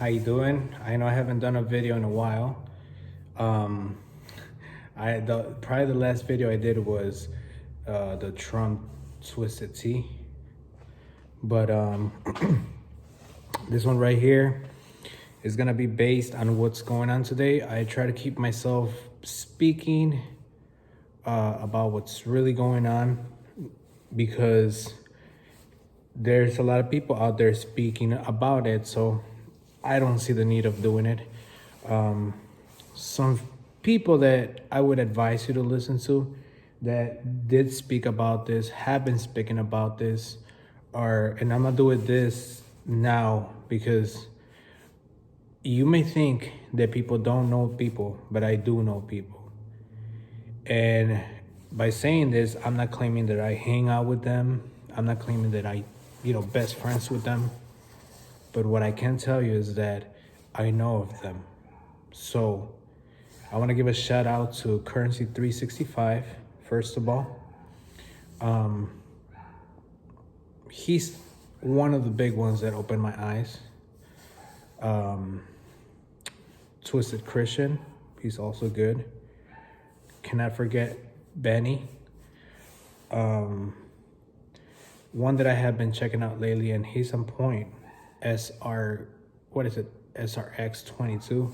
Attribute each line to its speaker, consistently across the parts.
Speaker 1: How you doing? I know I haven't done a video in a while. Um, probably the last video I did was the Trump twisted tea, but this one right here is gonna be based on what's going on today. I try to keep myself speaking about what's really going on because there's a lot of people out there speaking about it, so I don't see the need of doing it. Some people that I would advise you to listen to that did speak about this, have been speaking about this, and I'm not doing this now because you may think that people don't know people, but I do know people. And by saying this, I'm not claiming that I hang out with them. I'm not claiming that I, best friends with them. But what I can tell you is that I know of them. So I want to give a shout out to Currency 365, first of all. He's one of the big ones that opened my eyes. Twisted Christian, he's also good. Cannot forget Benny. One that I have been checking out lately, and he's on point. SRX22.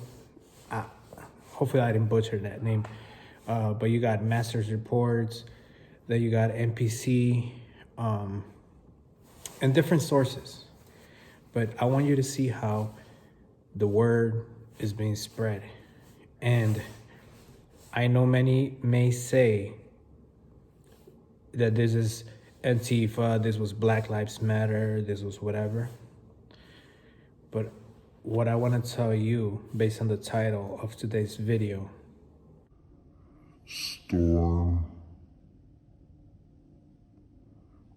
Speaker 1: Hopefully I didn't butcher that name. But you got Masters Reports, then you got NPC, and different sources. But I want you to see how the word is being spread. And I know many may say that this is Antifa, this was Black Lives Matter, this was whatever. But what I want to tell you, based on the title of today's video,
Speaker 2: Storm.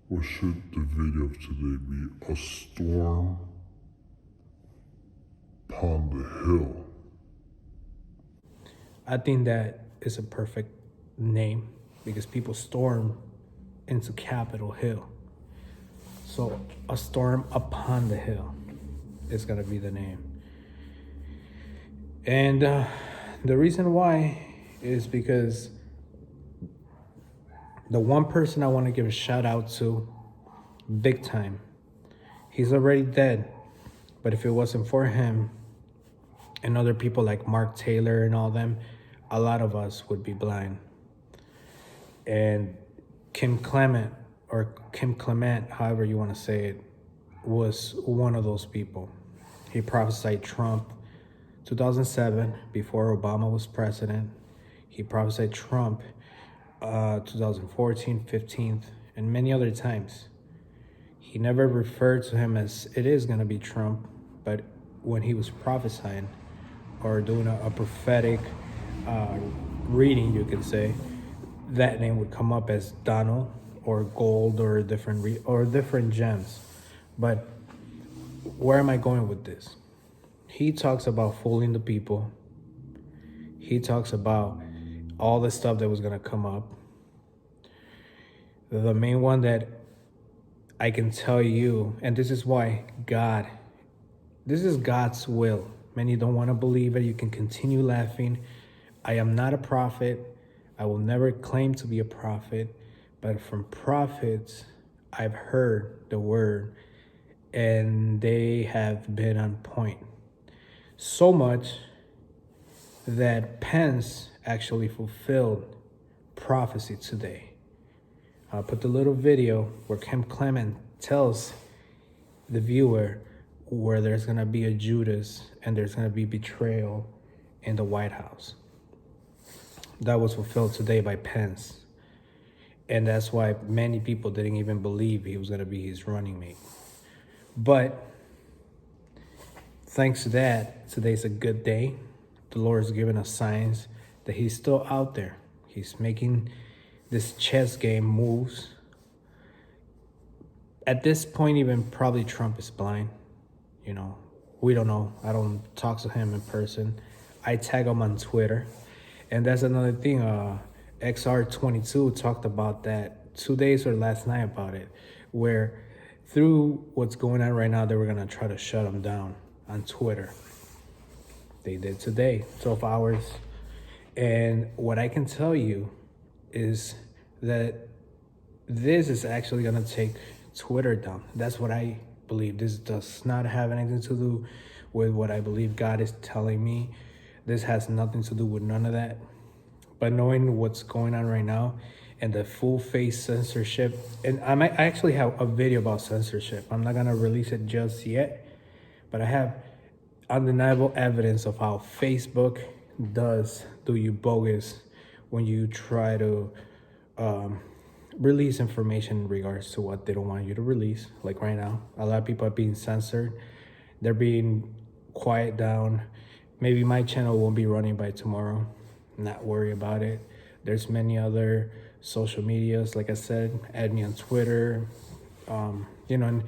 Speaker 2: Or should the video of today be a storm upon the hill?
Speaker 1: I think that is a perfect name because people storm into Capitol Hill. So a storm upon the hill is gonna be the name. And the reason why is because the one person I want to give a shout out to, big time, he's already dead. But if it wasn't for him and other people like Mark Taylor and all them, a lot of us would be blind. And Kim Clement, however you want to say it, was one of those people. He prophesied Trump 2007 before Obama was president. He prophesied Trump 2014, 15, and many other times. He never referred to him as it is going to be Trump, but when he was prophesying or doing a prophetic reading, you could say, that name would come up as Donald or Gold or different gems. But where am I going with this? He talks about fooling the people. He talks about all the stuff that was going to come up. The main one that I can tell you, and this is why this is God's will. Many don't want to believe it. You can continue laughing. I am not a prophet. I will never claim to be a prophet. But from prophets, I've heard the word, and they have been on point. So much that Pence actually fulfilled prophecy today. I'll put the little video where Kim Clement tells the viewer where there's going to be a Judas and there's going to be betrayal in the White House. That was fulfilled today by Pence. And that's why many people didn't even believe he was going to be his running mate. But thanks to that, today's a good day. The Lord has given us signs that he's still out there. He's making this chess game moves. At this point, even probably Trump is blind. We don't know. I don't talk to him in person. I tag him on Twitter. And that's another thing. XR22 talked about that 2 days or last night about it, where through what's going on right now, they were going to try to shut him down. on Twitter. They did today, 12 hours. And what I can tell you is that this is actually going to take Twitter down. That's what I believe. This does not have anything to do with what I believe God is telling me. This has nothing to do with none of that. But knowing what's going on right now and the full face censorship, and I actually have a video about censorship. I'm not going to release it just yet, but I have undeniable evidence of how Facebook does do you bogus when you try to release information in regards to what they don't want you to release. Like right now, a lot of people are being censored. They're being quiet down. Maybe my channel won't be running by tomorrow. Not worry about it. There's many other social medias. Like I said, add me on Twitter. And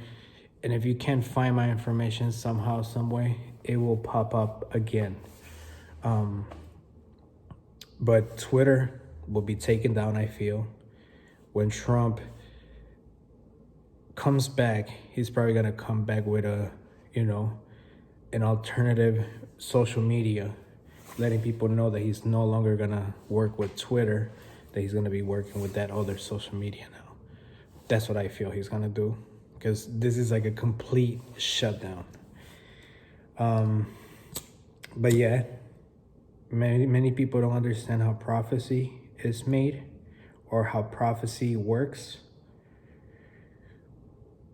Speaker 1: if you can't find my information somehow, some way, it will pop up again. But Twitter will be taken down, I feel. When Trump comes back, he's probably gonna come back with an alternative social media, letting people know that he's no longer gonna work with Twitter, that he's gonna be working with that other social media now. That's what I feel he's gonna do, because this is like a complete shutdown. But yeah, many people don't understand how prophecy is made or how prophecy works.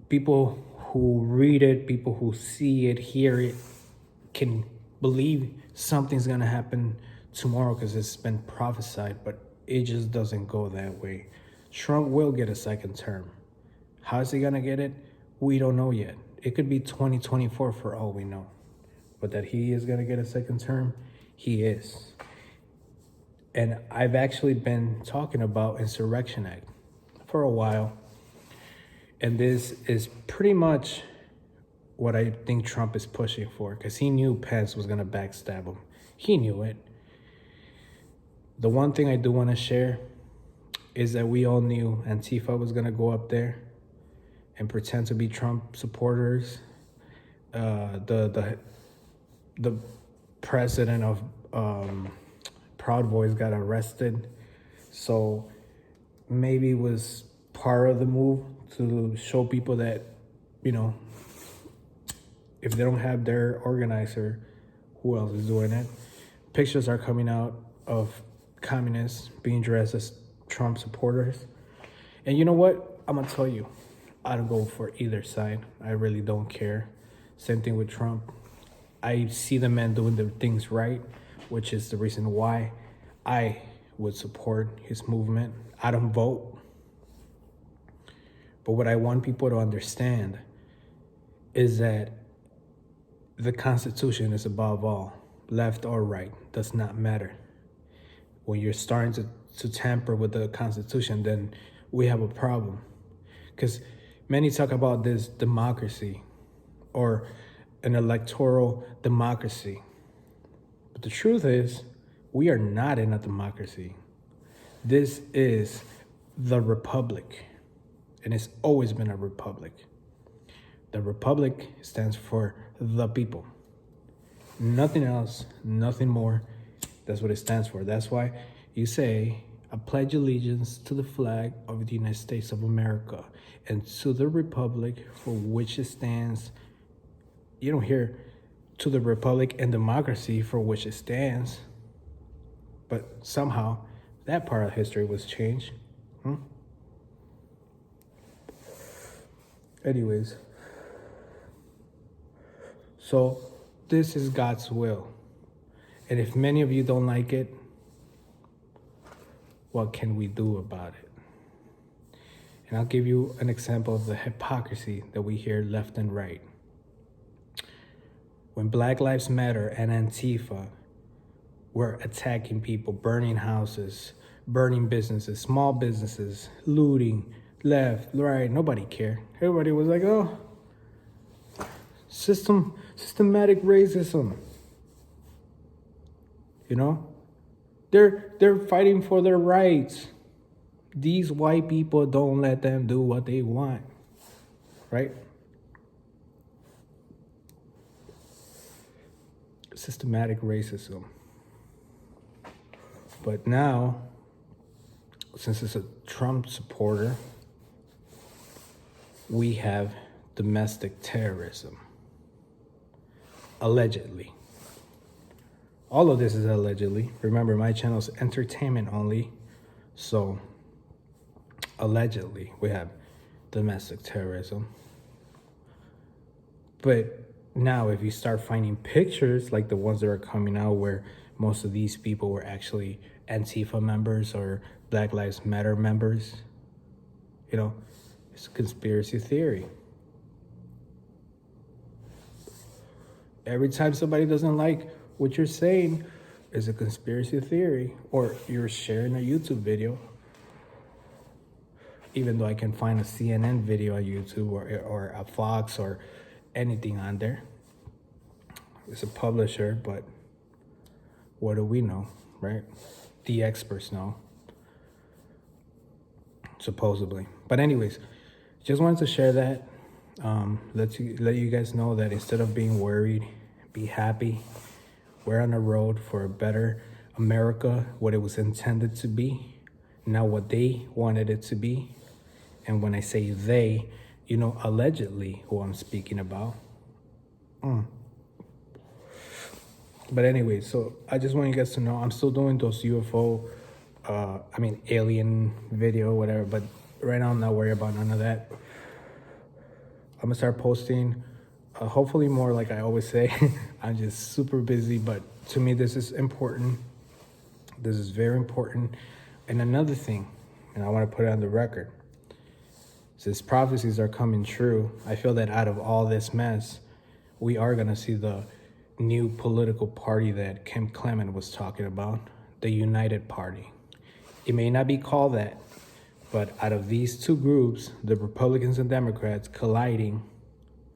Speaker 1: People who read it, people who see it, hear it, can believe something's gonna happen tomorrow because it's been prophesied, but it just doesn't go that way. Trump will get a second term. How is he gonna get it? We don't know yet. It could be 2024 for all we know. But that he is gonna get a second term, he is. And I've actually been talking about Insurrection Act for a while. And this is pretty much what I think Trump is pushing for, because he knew Pence was gonna backstab him. He knew it. The one thing I do want to share is that we all knew Antifa was gonna go up there and pretend to be Trump supporters. The president of Proud Boys got arrested, so maybe it was part of the move to show people that, if they don't have their organizer, who else is doing it? Pictures are coming out of communists being dressed as Trump supporters. And you know what? I'm gonna tell you, I don't go for either side. I really don't care. Same thing with Trump. I see the man doing the things right, which is the reason why I would support his movement. I don't vote. But what I want people to understand is that the Constitution is above all. Left or right does not matter. When you're starting to tamper with the Constitution, then we have a problem. Because many talk about this democracy or an electoral democracy. But the truth is, we are not in a democracy. This is the republic, and it's always been a republic. The republic stands for the people. Nothing else, nothing more. That's what it stands for. That's why you say, I pledge allegiance to the flag of the United States of America and to the republic for which it stands. You don't hear to the republic and democracy for which it stands. But somehow that part of history was changed. Anyways, so this is God's will. And if many of you don't like it, what can we do about it? And I'll give you an example of the hypocrisy that we hear left and right. When Black Lives Matter and Antifa were attacking people, burning houses, burning businesses, small businesses, looting, left, right, nobody cared. Everybody was like, oh, systematic racism. They're fighting for their rights. These white people don't let them do what they want, right? systematic racism. But now, since it's a Trump supporter, we have domestic terrorism. Allegedly. All of this is allegedly. Remember, my channel is entertainment only. So, allegedly, we have domestic terrorism. But now, if you start finding pictures like the ones that are coming out where most of these people were actually Antifa members or Black Lives Matter members, you know, it's a conspiracy theory. Every time somebody doesn't like what you're saying, is a conspiracy theory, or you're sharing a YouTube video. Even though I can find a CNN video on YouTube or a Fox or anything on there. It's a publisher, but what do we know, right? The experts know, supposedly. But anyways, just wanted to share that. Let you guys know that instead of being worried, be happy. We're on the road for a better America, what it was intended to be, not what they wanted it to be. And when I say they, you know, allegedly who I'm speaking about. But anyway, so I just want you guys to know I'm still doing those UFO, alien video, whatever. But right now I'm not worried about none of that. I'm gonna start posting, hopefully more, like I always say. I'm just super busy, but to me this is important. This is very important. And another thing, and I want to put it on the record, since prophecies are coming true, I feel that out of all this mess, we are gonna see the new political party that Kim Clement was talking about, the United Party. It may not be called that, but out of these two groups, the Republicans and Democrats colliding,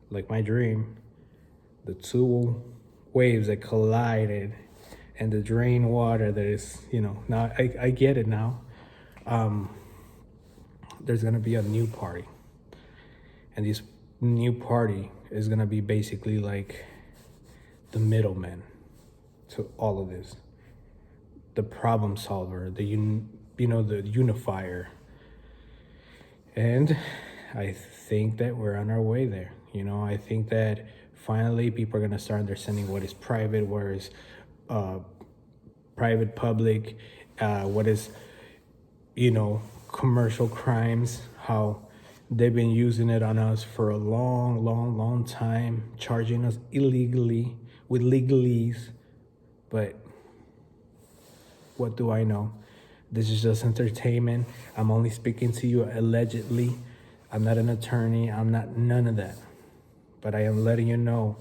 Speaker 1: like my dream, the two waves that collided and the drain water that is, you know, now I get it now. There's gonna be a new party. And this new party is gonna be basically like the middleman to all of this. The problem solver, the unifier. And I think that we're on our way there. You know, I think that finally people are going to start understanding what is private, what is private, public, what is, you know, commercial crimes, how they've been using it on us for a long time, charging us illegally with legalese. But what do I know? This is just entertainment. I'm only speaking to you allegedly. I'm not an attorney. I'm not none of that. But I am letting you know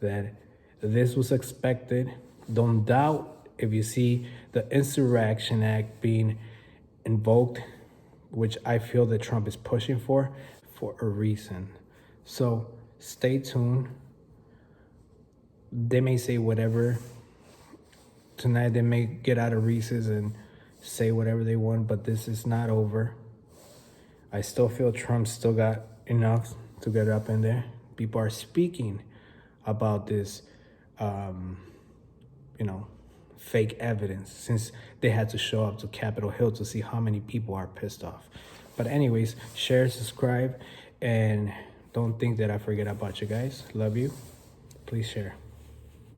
Speaker 1: that this was expected. Don't doubt if you see the Insurrection Act being invoked, which I feel that Trump is pushing for a reason. So stay tuned. They may say whatever. Tonight they may get out of Reese's and say whatever they want, but this is not over. I still feel Trump still got enough to get up in there. People are speaking about this, fake evidence, since they had to show up to Capitol Hill to see how many people are pissed off. But anyways, share, subscribe, and don't think that I forget about you guys. Love you. Please share.